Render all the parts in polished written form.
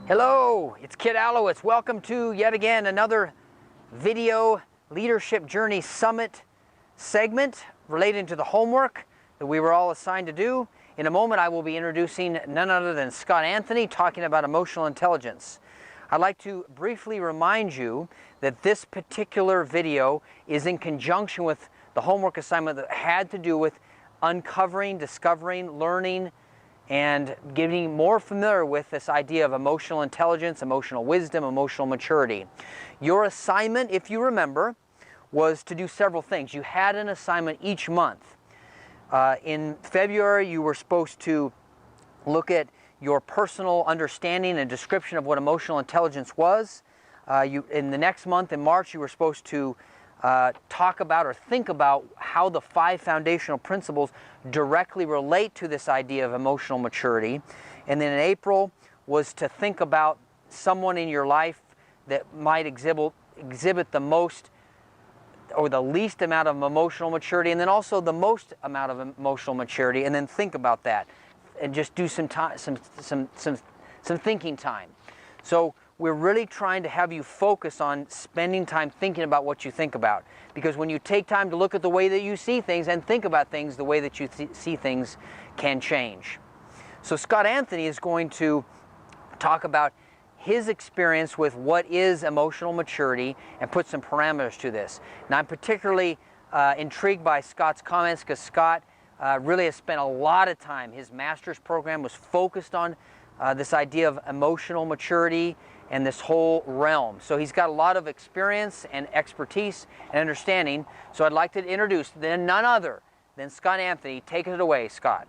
Hello, it's Kit Allowitz. Welcome to yet again another video leadership journey summit segment relating to the homework that we were all assigned to do. In a moment, I will be introducing none other than Scott Anthony talking about emotional intelligence. I'd like to briefly remind you that this particular video is in conjunction with the homework assignment that had to do with uncovering, discovering, learning, and getting more familiar with this idea of emotional intelligence, emotional wisdom, emotional maturity. Your assignment, if you remember, was to do several things. You had an assignment each month. In February, you were supposed to look at your personal understanding and description of what emotional intelligence was. In the next month, in March, you were supposed to talk about or think about how the 5 foundational principles directly relate to this idea of emotional maturity. And then in April was to think about someone in your life that might exhibit the most or the least amount of emotional maturity, and then also the most amount of emotional maturity, and then think about that and just do some thinking time. So we're really trying to have you focus on spending time thinking about what you think about. Because when you take time to look at the way that you see things and think about things, the way that you see things can change. So Scott Anthony is going to talk about his experience with what is emotional maturity and put some parameters to this. Now I'm particularly intrigued by Scott's comments because Scott really has spent a lot of time. His master's program was focused on this idea of emotional maturity and this whole realm. So he's got a lot of experience and expertise and understanding. So I'd like to introduce none other than Scott Anthony. Take it away, Scott.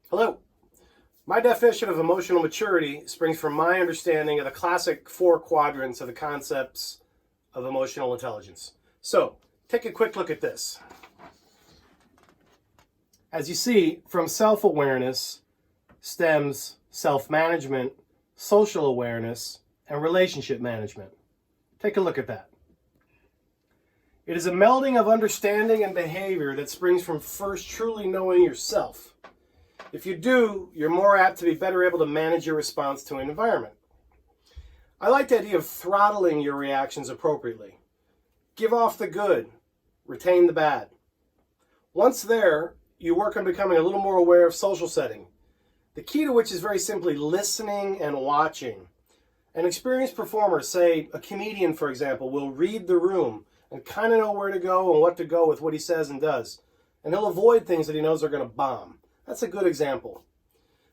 Hello. My definition of emotional maturity springs from my understanding of the classic 4 quadrants of the concepts of emotional intelligence. So take a quick look at this. As you see, from self-awareness stems self-management, social awareness, and relationship management. Take a look at that. It is a melding of understanding and behavior that springs from first truly knowing yourself. If you do, you're more apt to be better able to manage your response to an environment. I like the idea of throttling your reactions appropriately. Give off the good, retain the bad. Once there, you work on becoming a little more aware of social setting, the key to which is very simply listening and watching. An experienced performer, say a comedian for example, will read the room and kind of know where to go and what to go with what he says and does. And he'll avoid things that he knows are going to bomb. That's a good example.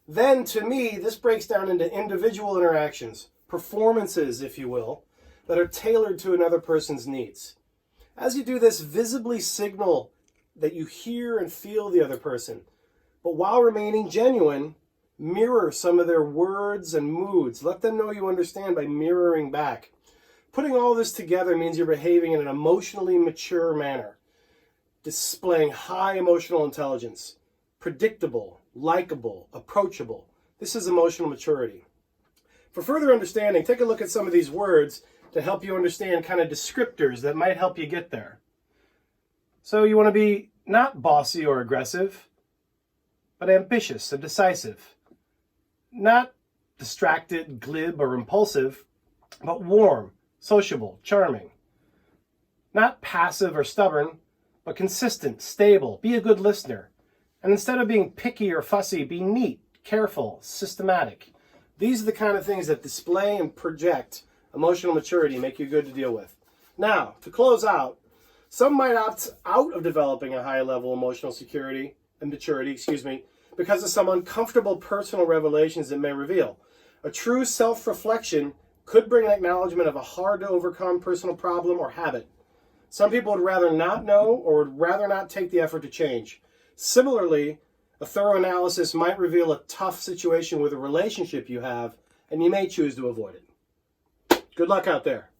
Then, to me, this breaks down into individual interactions, performances, if you will, that are tailored to another person's needs. As you do this, visibly signal that you hear and feel the other person, but while remaining genuine, mirror some of their words and moods. Let them know you understand by mirroring back. Putting all this together means you're behaving in an emotionally mature manner, displaying high emotional intelligence, predictable, likable, approachable. This is emotional maturity. For further understanding, take a look at some of these words to help you understand kind of descriptors that might help you get there. So you want to be not bossy or aggressive, but ambitious and decisive. Not distracted, glib, or impulsive, but warm, sociable, charming. Not passive or stubborn, but consistent, stable. Be a good listener. And instead of being picky or fussy, be neat, careful, systematic. These are the kind of things that display and project emotional maturity and make you good to deal with. Now, to close out, some might opt out of developing a high level of emotional security and maturity, because of some uncomfortable personal revelations it may reveal. A true self-reflection could bring an acknowledgement of a hard-to-overcome personal problem or habit. Some people would rather not know or would rather not take the effort to change. Similarly, a thorough analysis might reveal a tough situation with a relationship you have, and you may choose to avoid it. Good luck out there.